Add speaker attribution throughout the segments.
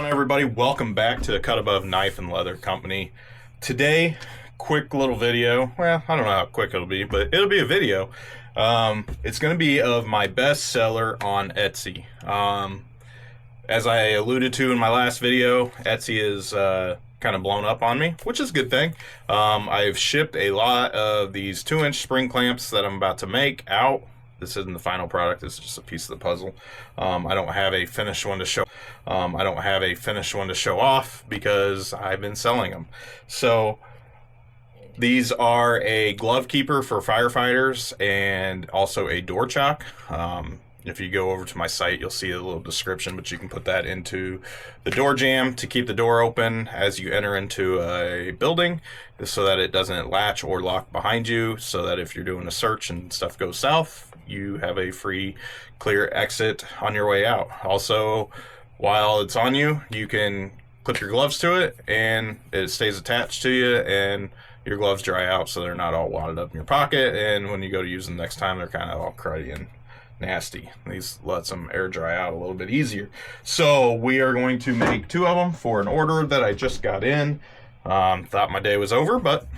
Speaker 1: on, everybody? Welcome back to the Cut Above Knife and Leather Company. Today, quick little video. Well, I don't know how quick it'll be, but it'll be a video. It's going to be of my best seller on Etsy. As I alluded to in my last video, Etsy is kind of blown up on me, which is a good thing. I've shipped a lot of these 2-inch spring clamps that I'm about to make out. This isn't the final product. This is just a piece of the puzzle. I don't have a finished one to show. I don't have a finished one to show off because I've been selling them. So these are a glove keeper for firefighters and also a door chock. If you go over to my site, you'll see a little description, but you can put that into the door jamb to keep the door open as you enter into a building so that it doesn't latch or lock behind you, so that if you're doing a search and stuff goes south, you have a free, clear exit on your way out. Also, while it's on you, you can clip your gloves to it and it stays attached to you, and your gloves dry out so they're not all wadded up in your pocket, and when you go to use them next time, they're kind of all cruddy and nasty. These lets them air dry out a little bit easier. So we are going to make 2 of them for an order that I just got in. Thought my day was over, but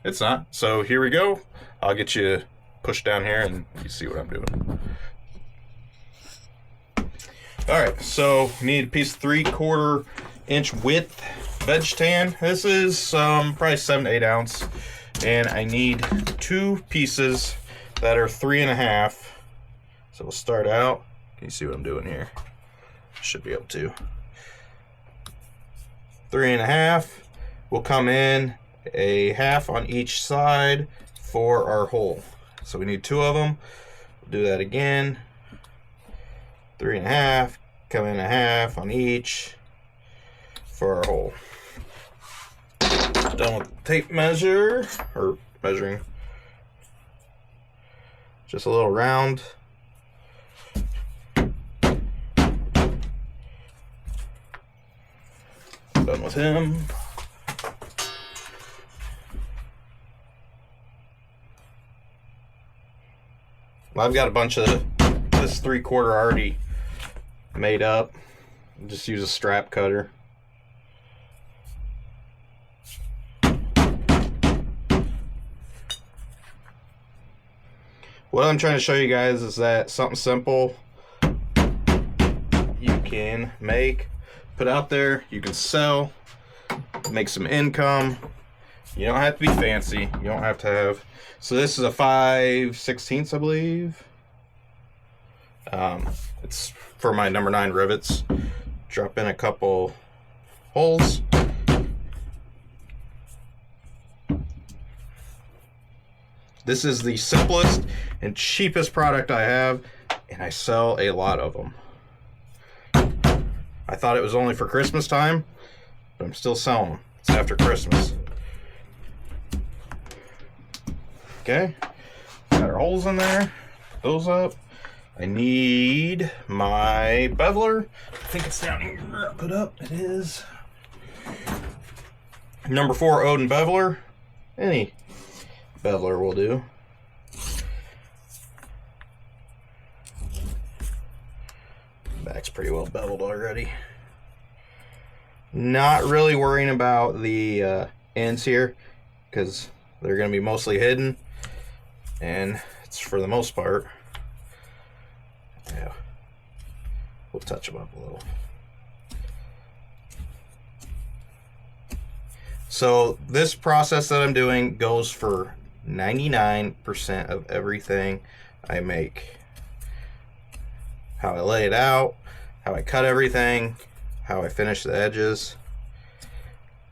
Speaker 1: it's not. So here we go. I'll get you pushed down here and you see what I'm doing. Alright, so need a piece of 3/4 inch width veg tan. This is probably 7 to 8 ounce, and I need 2 pieces that are 3.5. So we'll start out. Can you see what I'm doing here? Should be able to. 3.5 will come in a half on each side for our hole. So we need 2 of them. We'll do that again. 3.5, come in a half on each for our hole. Done with the tape measure, or measuring. Just a little round. Done with him. Well, I've got a bunch of this 3/4 already made up. Just use a strap cutter. What I'm trying to show you guys is that something simple you can make, put out there, you can sell, make some income. You don't have to be fancy. You don't have to have. So this is a 5/16, I believe. It's for my number 9 rivets. Drop in a couple holes. This is the simplest and cheapest product I have, and I sell a lot of them. I thought it was only for Christmas time, but I'm still selling them. It's after Christmas. Okay, got our holes in there. Those up. I need my beveler. I think it's down here. Put up. It is number 4 Odin beveler. Any beveler will do. Back's pretty well beveled already. Not really worrying about the ends here because they're going to be mostly hidden, and it's for the most part. Yeah, we'll touch them up a little. So this process that I'm doing goes for 99% of everything I make. How I lay it out, how I cut everything, how I finish the edges.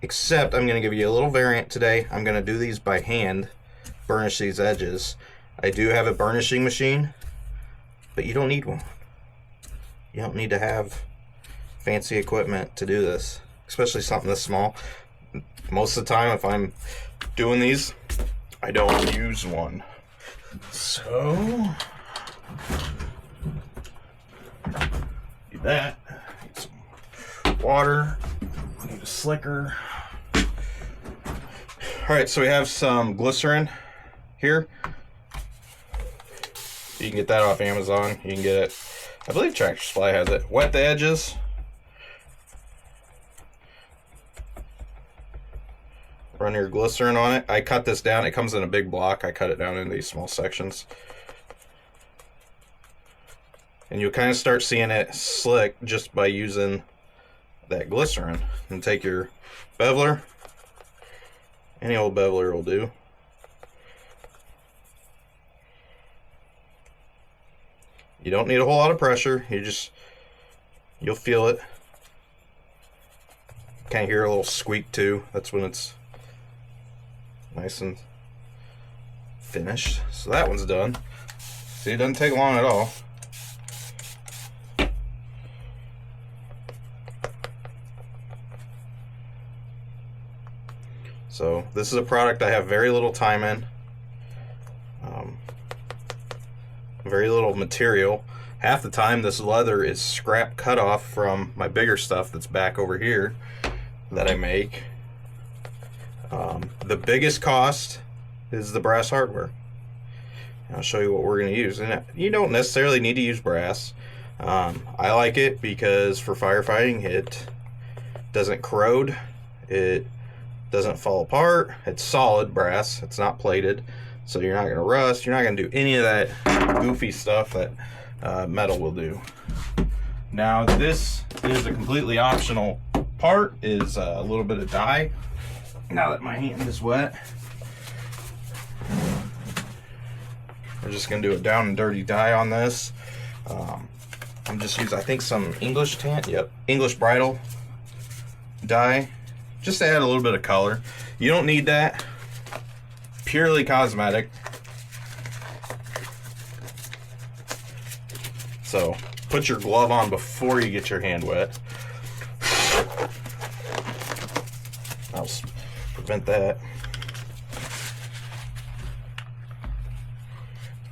Speaker 1: Except I'm going to give you a little variant today. I'm going to do these by hand, burnish these edges. I do have a burnishing machine, but you don't need one. You don't need to have fancy equipment to do this, especially something this small. Most of the time, if I'm doing these, I don't use one. So, need that. Need some water. Need a slicker. Alright, so we have some glycerin here. You can get that off Amazon. You can get it, I believe Tractor Supply has it. Wet the edges. run your glycerin on it. I cut this down. It comes in a big block. I cut it down into these small sections. And you'll kind of start seeing it slick just by using that glycerin. And take your beveler. Any old beveler will do. You don't need a whole lot of pressure. You'll feel it. Kind of hear a little squeak too. That's when it's nice and finished. So that one's done. See, it doesn't take long at all. So this is a product I have very little time in. Very little material. Half the time this leather is scrap cut off from my bigger stuff that's back over here that I make. The biggest cost is the brass hardware. And I'll show you what we're going to use. And you don't necessarily need to use brass. I like it because for firefighting it doesn't corrode, it doesn't fall apart, it's solid brass, it's not plated, so you're not going to rust, you're not going to do any of that goofy stuff that metal will do. Now this is a completely optional part, is a little bit of dye. Now that my hand is wet, we're just going to do a down and dirty dye on this. I'm just using, I think, some English tan, English bridal dye, just to add a little bit of color. You don't need that. Purely cosmetic. So put your glove on before you get your hand wet. I'll prevent that.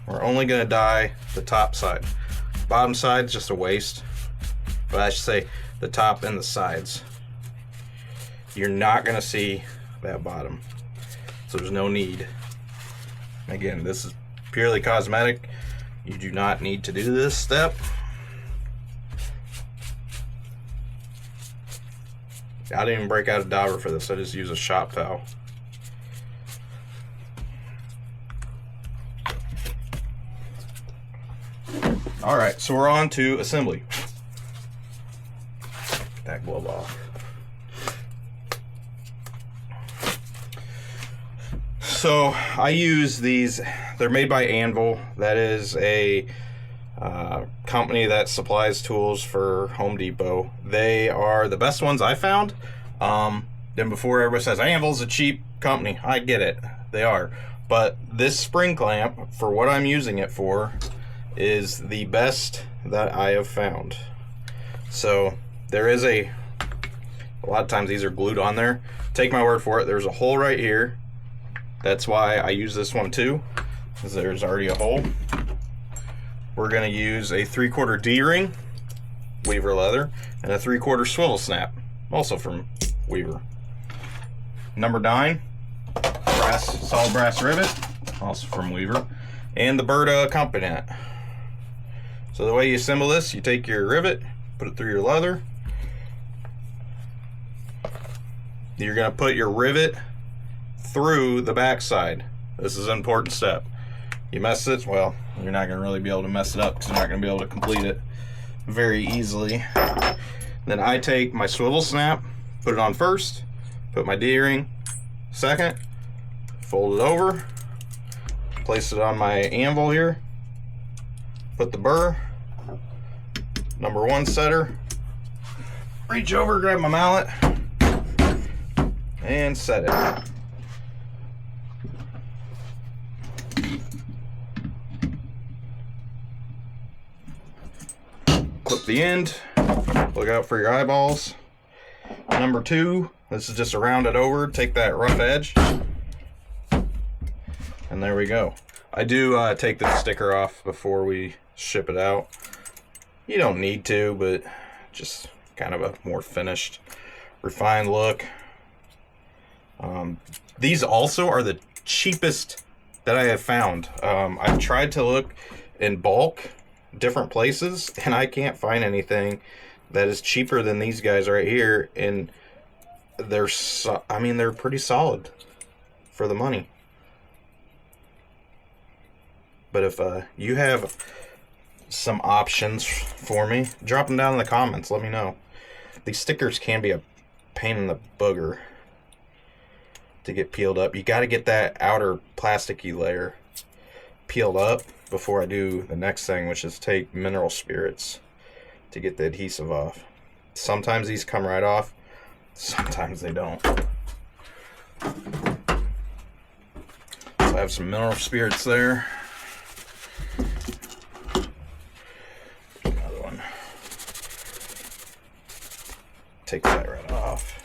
Speaker 1: We're only going to dye the top side. Bottom side is just a waste, but I should say the top and the sides. You're not going to see that bottom, so there's no need. Again, this is purely cosmetic. You do not need to do this step. I didn't even break out a dauber for this. I just use a shop towel. Alright, so we're on to assembly. Get that glove off. So I use these, they're made by Anvil. That is a company that supplies tools for Home Depot. They are the best ones I found. Then before everybody says Anvil's a cheap company, I get it, they are. But this spring clamp, for what I'm using it for, is the best that I have found. So there is a lot of times these are glued on there. Take my word for it, there's a hole right here. That's why I use this one too, because there's already a hole. We're going to use a 3/4 D-ring, Weaver leather, and a 3/4 swivel snap, also from Weaver. Number 9, solid brass rivet, also from Weaver, and the Berta accompaniment. So the way you assemble this, you take your rivet, put it through your leather. You're going to put your rivet through the back side. This is an important step. You mess it, well, you're not going to really be able to mess it up because you're not going to be able to complete it very easily. Then I take my swivel snap, put it on first, put my D-ring second, fold it over, place it on my anvil here, put the burr, number 1 setter, reach over, grab my mallet, and set it. Clip the end, look out for your eyeballs. Number 2, this is just to round it over, take that rough edge, and there we go. I do take the sticker off before we ship it out. You don't need to, but just kind of a more finished, refined look. These also are the cheapest that I have found. I've tried to look in bulk, different places, and I can't find anything that is cheaper than these guys right here. And I mean, they're pretty solid for the money. But if you have some options for me, drop them down in the comments. Let me know. These stickers can be a pain in the booger to get peeled up. You got to get that outer plasticky layer peeled up before I do the next thing, which is take mineral spirits to get the adhesive off. Sometimes these come right off, sometimes they don't. So I have some mineral spirits there. Another one. Take that right off.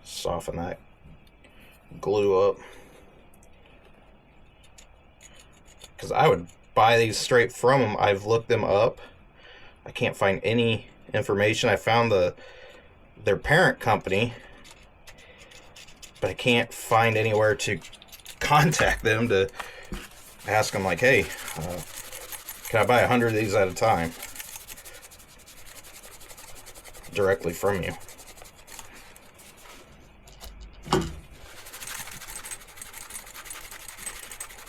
Speaker 1: Soften that glue up, because I would buy these straight from them. I've looked them up. I can't find any information. I found their parent company, but I can't find anywhere to contact them to ask them like, hey, can I buy 100 of these at a time directly from you?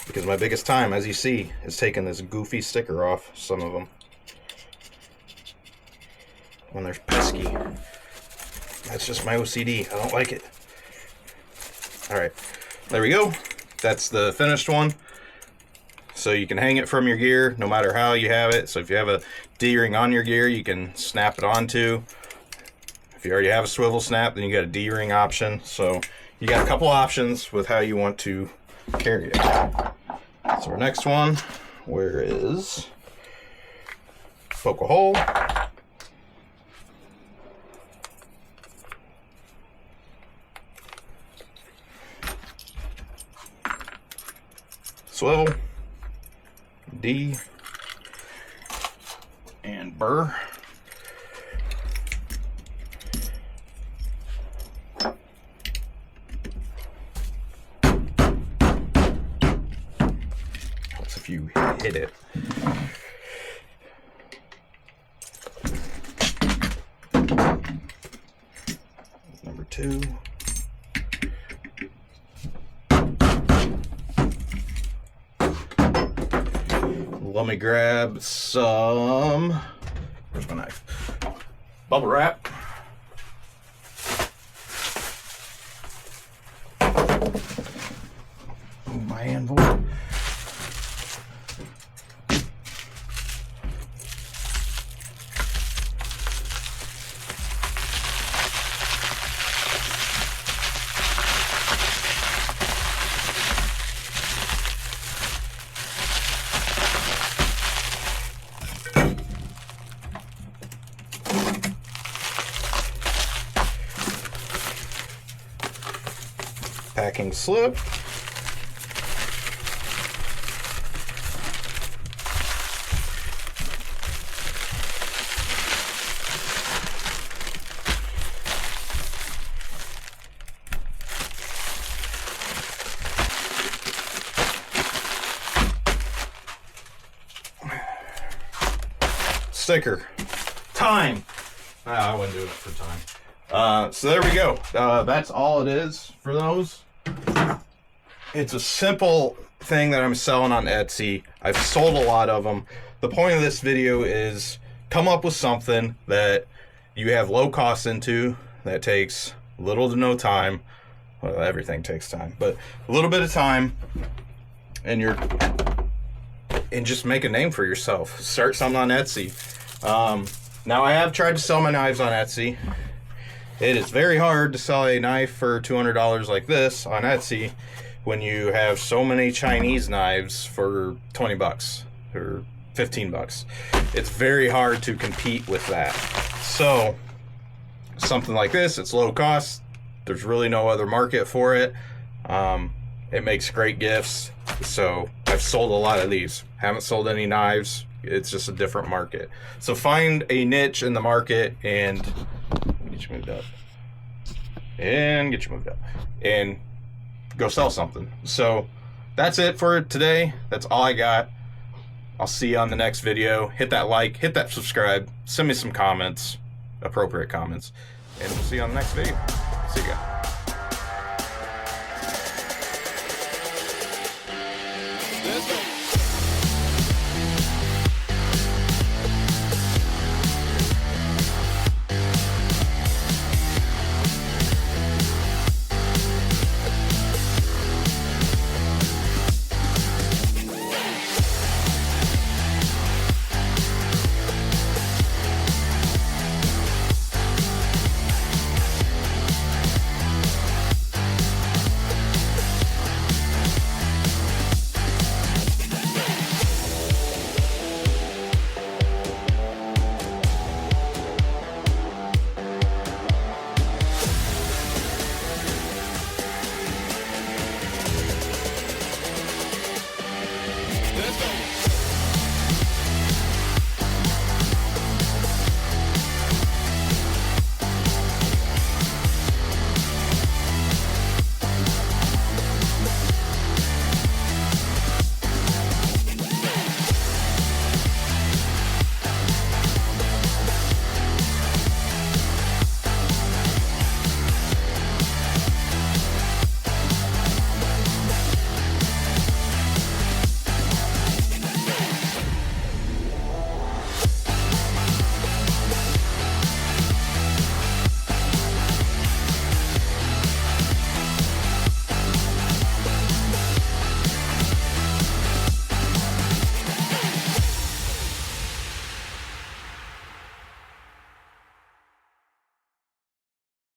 Speaker 1: Because my biggest time, as you see, is taking this goofy sticker off some of them when they're pesky. That's just my OCD. I don't like it. Alright, there we go. That's the finished one. So you can hang it from your gear no matter how you have it. So if you have a D-ring on your gear, you can snap it onto. If you already have a swivel snap, then you got a D-ring option. So you got a couple options with how you want to carry it. So our next one, where is poke a hole, swivel, D, and burr. If you hit it. Number 2. Let me grab some, where's my knife? Bubble wrap. My anvil. Packing slip. Sticker. Time. I wouldn't do it for time. So there we go. That's all it is for those. It's a simple thing that I'm selling on Etsy. I've sold a lot of them. The point of this video is come up with something that you have low cost into that takes little to no time. Well, everything takes time, but a little bit of time, and just make a name for yourself. Start something on Etsy. Now I have tried to sell my knives on Etsy. It is very hard to sell a knife for $200 like this on Etsy when you have so many Chinese knives for 20 bucks or 15 bucks. It's very hard to compete with that. So something like this, it's low cost. There's really no other market for it. It makes great gifts. So I've sold a lot of these. Haven't sold any knives. It's just a different market. So find a niche in the market and get you moved up. And get you moved up. And go sell something. So that's it for today. That's all I got. I'll see you on the next video. Hit that like, hit that subscribe, send me some comments, appropriate comments, and we'll see you on the next video. See you guys.